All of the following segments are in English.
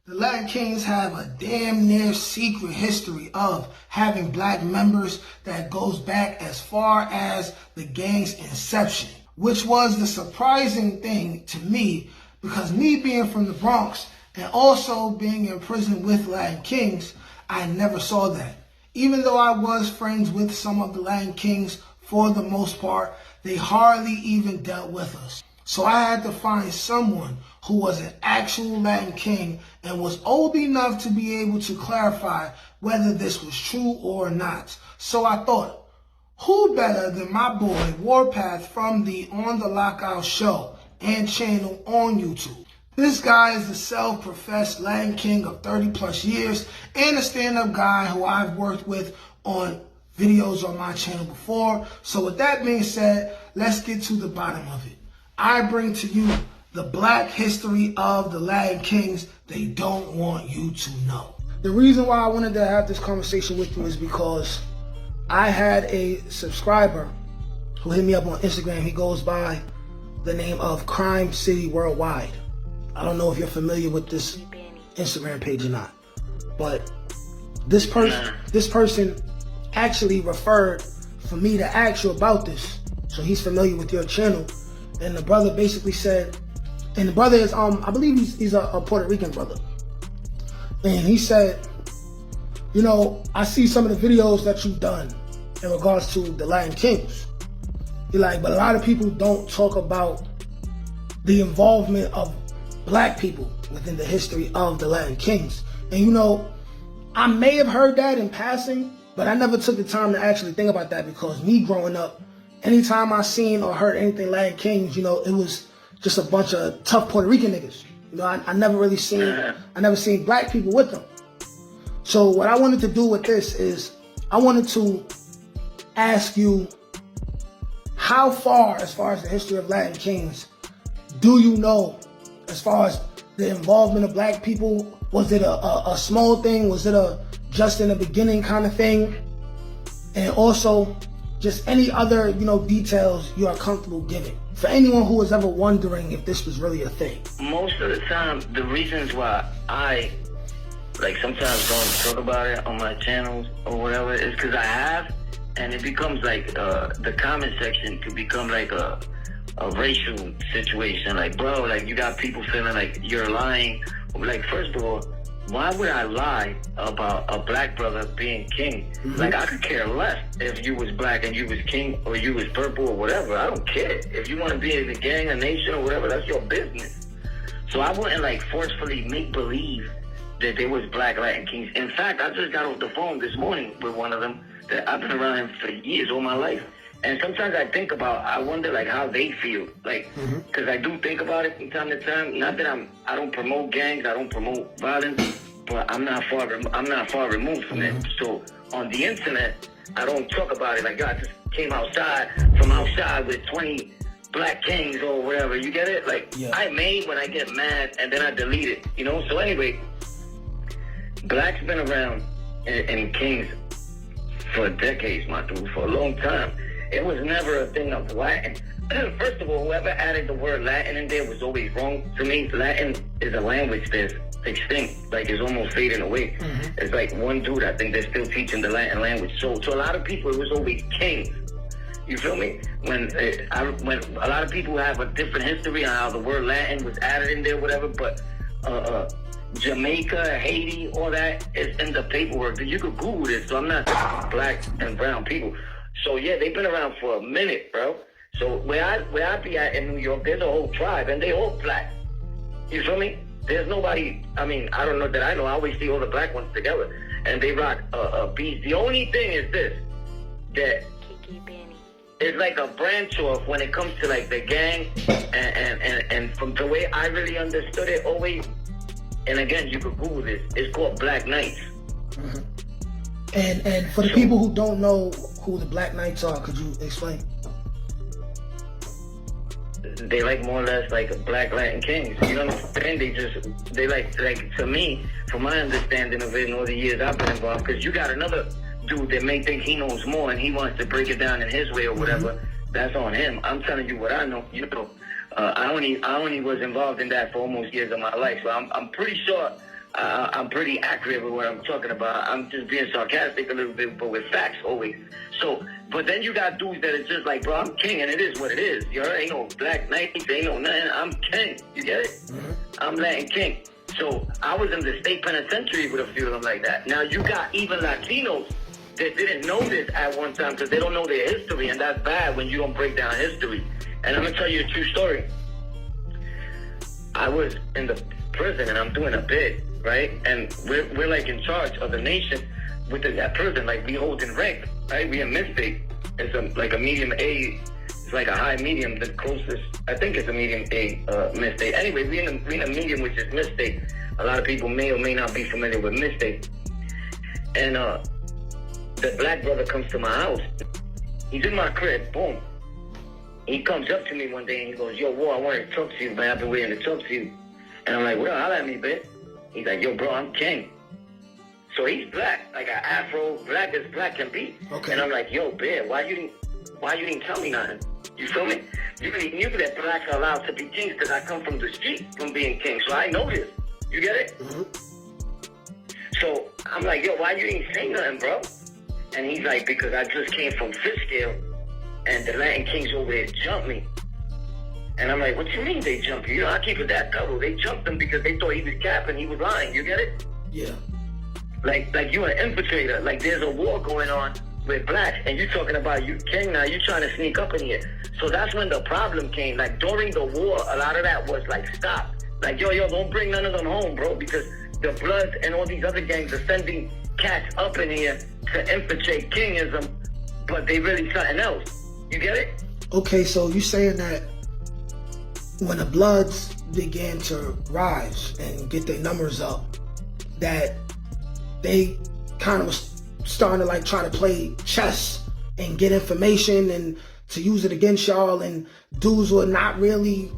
The Latin Kings have a damn near secret history of having black members that goes back as far as the gang's inception, which was the surprising thing to me, because me being from the Bronx and also being in prison with Latin Kings, I never saw that. Even though I was friends with some of the Latin Kings, for the most part, they hardly even dealt with us. So I had to find someone who was an actual Latin King and was old enough to be able to clarify whether this was true or not. So I thought, who better than my boy Warpath from the On the Lockout show and channel on YouTube. This guy is a self-professed Latin King of 30 plus years and a stand-up guy who I've worked with on videos on my channel before. So with that being said, let's get to the bottom of it. I bring to you the black history of the Latin Kings they don't want you to know. The reason why I wanted to have this conversation with you is because I had a subscriber who hit me up on Instagram. He goes by the name of Crime City Worldwide. I don't know if you're familiar with this Instagram page or not, but this person actually referred for me to ask you about this. So he's familiar with your channel. And the brother basically said, and the brother is, I believe he's a Puerto Rican brother. And he said, you know, I see some of the videos that you've done in regards to the Latin Kings. You're like, but a lot of people don't talk about the involvement of black people within the history of the Latin Kings. And you know, I may have heard that in passing, but I never took the time to actually think about that, because me growing up, anytime I seen or heard anything Latin Kings, you know, it was just a bunch of tough Puerto Rican niggas. You know, I never seen black people with them. So what I wanted to do with this is I wanted to ask you, how far, as far as the history of Latin Kings, do you know as far as the involvement of black people? Was it a small thing? Was it a just in the beginning kind of thing? And also, just any other, you know, details you are comfortable giving for anyone who was ever wondering if this was really a thing. Most of the time, the reasons why I sometimes don't talk about it on my channels or whatever is because I have, and it becomes like the comment section could become like a racial situation. Like, bro, like you got people feeling like you're lying. Like, first of all, why would I lie about a black brother being king? Mm-hmm. Like, I could care less if you was black and you was king or you was purple or whatever. I don't care. If you want to be in a gang, a nation or whatever, that's your business. So I wouldn't like forcefully make believe that there was black Latin Kings. In fact, I just got off the phone this morning with one of them that I've been around him for years, all my life. And sometimes I think about, I wonder like how they feel, like, because I do think about it from time to time. Not that I don't promote gangs, I don't promote violence, but I'm not far removed from it. So on the internet, I don't talk about it like, yo, I just came from outside with 20 black kings or whatever. You get it? Like, yeah. I made when I get mad and then I delete it, you know? So anyway, black's been around in kings for decades, my dude, for a long time. It was never a thing of Latin. First of all, whoever added the word Latin in there was always wrong. To me, Latin is a language that's extinct, like it's almost fading away. Mm-hmm. It's like one dude, I think, they're still teaching the Latin language. So to a lot of people, it was always kings. You feel me? When a lot of people have a different history on how the word Latin was added in there, whatever, but Jamaica, Haiti, all that is in the paperwork. You could Google this, so I'm not black and brown people. So yeah, they've been around for a minute, bro. So where I be at in New York, there's a whole tribe, and they all black. You feel me? There's nobody, I mean, I don't know that I know. I always see all the black ones together, and they rock beats. The only thing is this, that it's like a branch off when it comes to like the gang, and from the way I really understood it always, and again, you could Google this, it's called Black Knights. Mm-hmm. And for the people who don't know who the Black Knights are, could you explain? They like more or less like black Latin kings. You know what I'm saying? They like to me, from my understanding of it in all the years I've been involved, because you got another dude that may think he knows more and he wants to break it down in his way or whatever. Mm-hmm. That's on him. I'm telling you what I know. You know, I only was involved in that for almost years of my life, so I'm pretty sure I'm pretty accurate with what I'm talking about. I'm just being sarcastic a little bit, but with facts always. So, but then you got dudes that are just like, bro, I'm king, and it is what it is. You know, ain't no black knights, ain't no nothing. I'm king. You get it? Mm-hmm. I'm Latin king. So I was in the state penitentiary with a few of them like that. Now you got even Latinos that didn't know this at one time because they don't know their history, and that's bad when you don't break down history. And I'm gonna tell you a true story. I was in the prison and I'm doing a bid, right? And we're like in charge of the nation with that prison, like we holding rank, right? We in mid-state. It's like a medium A. It's like a high medium. The closest, I think it's a medium A mid-state. Anyway, we in a medium, which is mid-state. A lot of people may or may not be familiar with mid-state. And the black brother comes to my house. He's in my crib, boom. He comes up to me one day and he goes, yo, War, I wanted to talk to you, man. I've been waiting to talk to you. And I'm like, well, holla at me, bitch. He's like, yo, bro, I'm king. So he's black, like an afro, black as black can be. Okay. And I'm like, yo, bitch, why you didn't tell me nothing? You feel me? You really knew that blacks are allowed to be kings because I come from the street from being king. So I know this. You get it? Mm-hmm. So I'm like, yo, why you didn't say nothing, bro? And he's like, because I just came from Fishkill and the Latin kings over there jumped me. And I'm like, what you mean they jumped you? You know, I keep it that double. They jumped him because they thought he was capping, he was lying. You get it? Yeah. Like you an infiltrator. Like there's a war going on with blacks and you talking about you king now, you trying to sneak up in here. So that's when the problem came. Like during the war, a lot of that was like, stop. Like, yo, don't bring none of them home, bro, because the Bloods and all these other gangs are sending cats up in here to infiltrate kingism, but they really something else. You get it? Okay, so you saying that when the Bloods began to rise and get their numbers up, that they kind of was starting to like try to play chess and get information and to use it against y'all, and dudes were not really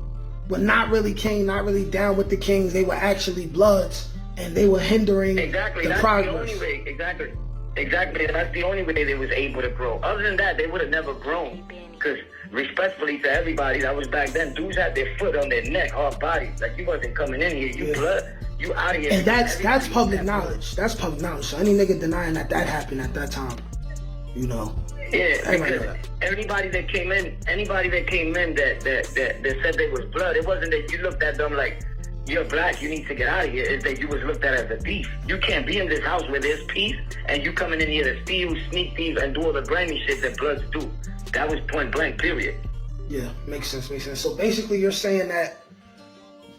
king, not really down with the kings. They were actually Bloods and they were hindering the progress. The only way, exactly. That's the only way they was able to grow. Other than that, they would have never grown. Because respectfully to everybody, that was back then, dudes had their foot on their neck, hard bodies. Like you wasn't coming in here, you blood, you out of here. And that's public knowledge. That's public knowledge. So any nigga denying that happened at that time, you know. Yeah, because anybody that came in that said they was blood, it wasn't that you looked at them like, you're black, you need to get out of here. It's that you was looked at as a thief. You can't be in this house where there's peace and you coming in here to steal, sneak thief, and do all the grimy shit that Bloods do. That was point blank, period. Yeah, makes sense. So basically you're saying that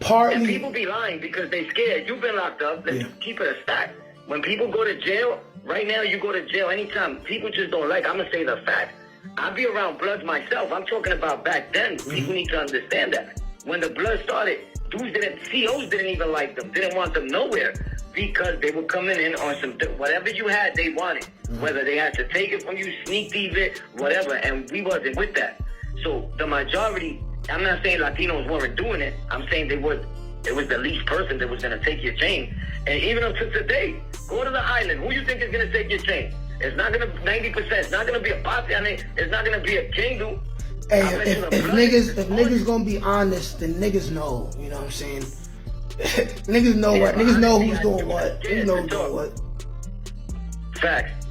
partly... And people be lying because they scared. You've been locked up. Let's keep it a stack. When people go to jail, right now you go to jail anytime. People just don't like, I'm going to say the fact. I be around Bloods myself. I'm talking about back then. People need to understand that. When the Bloods started, COs didn't even like them, didn't want them nowhere because they were coming in on some, whatever you had, they wanted. Whether they had to take it from you, sneak thief it, whatever, and we wasn't with that. So the majority, I'm not saying Latinos weren't doing it, I'm saying it was the least person that was going to take your chain. And even up to today, go to the island, who you think is going to take your chain? It's not going to, 90%, it's not going to be a Pate, it's not going to be a king, dude. Hey, if niggas gonna be honest, then niggas know. You know what I'm saying? Niggas know what. Niggas know who's doing what. Niggas know who's doing what. Facts.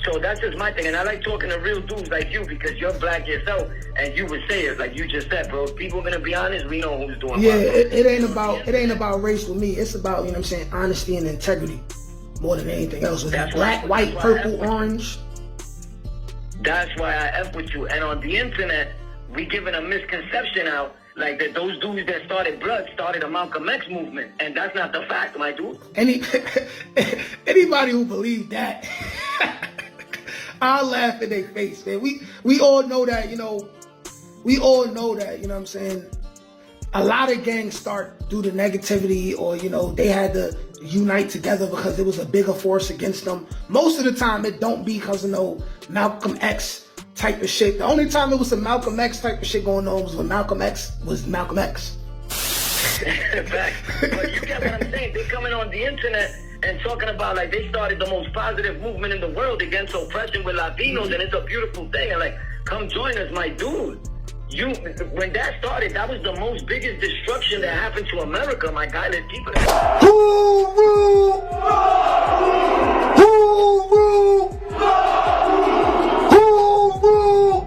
So that's just my thing, and I like talking to real dudes like you because you're black yourself, and you would say it like you just said, bro. If people are gonna be honest, we know who's doing what. Yeah, it ain't about race with me. It's about, you know what I'm saying, honesty and integrity more than anything else. With black, white, purple, orange. That's why I F with you. And on the internet, we giving a misconception out like that those dudes that started Blood started a Malcolm X movement. And that's not the fact, my dude. Anybody who believes that, I'll laugh in their face, man. We all know that, you know. We all know that, you know what I'm saying? A lot of gangs start due to negativity or, you know, they had to unite together because there was a bigger force against them. Most of the time, it don't be because of no Malcolm X type of shit. The only time it was some Malcolm X type of shit going on was when Malcolm X was Malcolm X. But you get what I'm saying? They're coming on the internet and talking about like they started the most positive movement in the world against oppression with Latinos, and it's a beautiful thing. And like, come join us, my dude. When that started, that was the most biggest destruction that happened to America, my guy. Let's keep it. Who rule? Who rule? Who rule?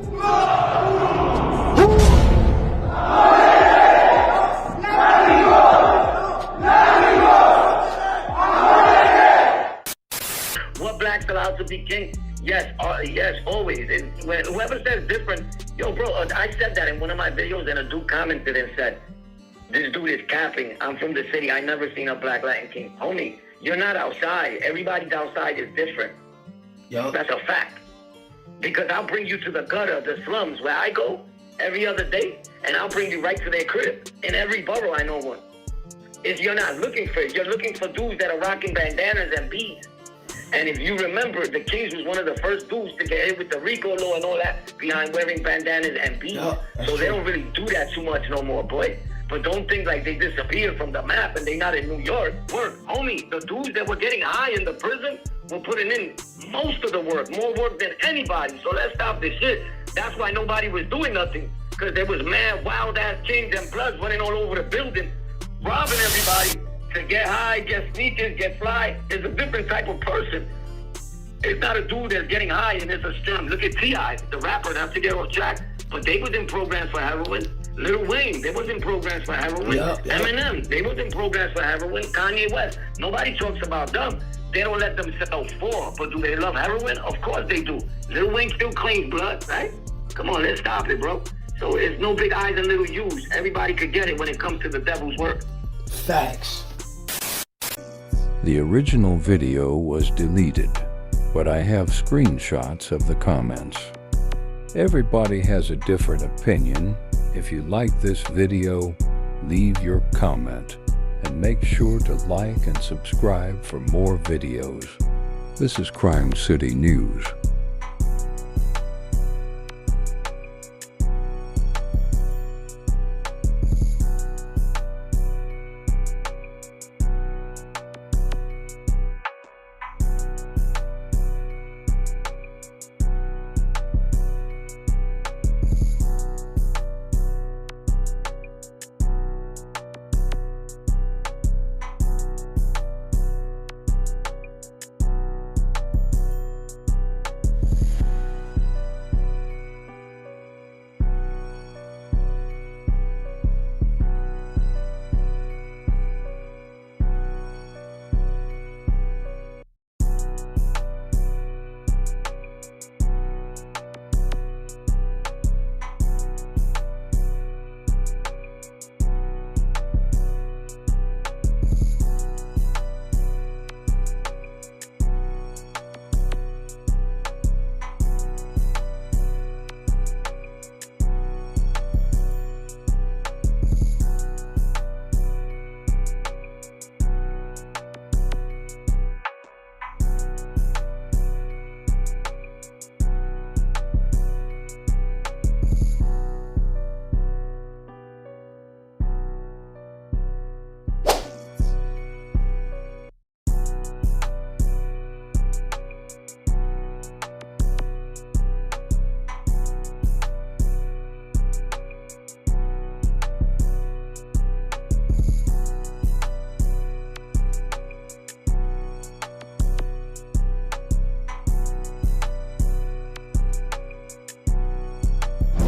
What blacks allowed to be king? Yes, yes, always. And whoever says different, yo, bro, I said that in one of my videos, and a dude commented and said, "This dude is capping. I'm from the city. I never seen a black Latin king." Homie, you're not outside. Everybody's outside is different. Yo. That's a fact. Because I'll bring you to the gutter, the slums where I go every other day, and I'll bring you right to their crib. In every borough, I know one. If you're not looking for it, you're looking for dudes that are rocking bandanas and beads. And if you remember, the Kings was one of the first dudes to get hit with the RICO law and all that behind wearing bandanas and beads. Yeah, so they true. don't really do that too much no more, boy. But don't think like they disappeared from the map and they not in New York. Work, homie, the dudes that were getting high in the prison were putting in most of the work, more work than anybody. So let's stop this shit. That's why nobody was doing nothing, because there was mad, wild-ass kings and bloods running all over the building, robbing everybody to get high, get sneakers, get fly. It's a different type of person. It's not a dude that's getting high and it's a stem. Look at T.I., the rapper, not to get off track, but they was in programs for heroin. Lil Wayne, they was in programs for heroin. Yep. Eminem, they was in programs for heroin. Kanye West, nobody talks about them. They don't let themselves fall, but do they love heroin? Of course they do. Lil Wayne still claims blood, right? Come on, let's stop it, bro. So it's no big eyes and little U's. Everybody could get it when it comes to the devil's work. Facts. The original video was deleted, but I have screenshots of the comments. Everybody has a different opinion. If you like this video, leave your comment and make sure to like and subscribe for more videos. This is Crime City News.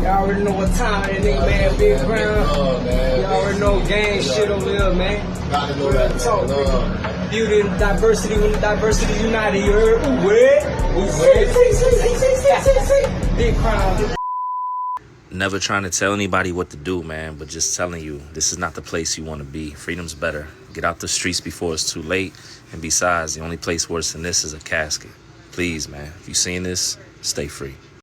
Y'all already know what time it is, man. Big Brown. Y'all already know gang shit over here, man. Gotta know that. Talk, man. Beauty and diversity, when the diversity united, you heard? Big Crown. Never trying to tell anybody what to do, man, but just telling you, this is not the place you want to be. Freedom's better. Get out the streets before it's too late. And besides, the only place worse than this is a casket. Please, man, if you're seeing this, stay free.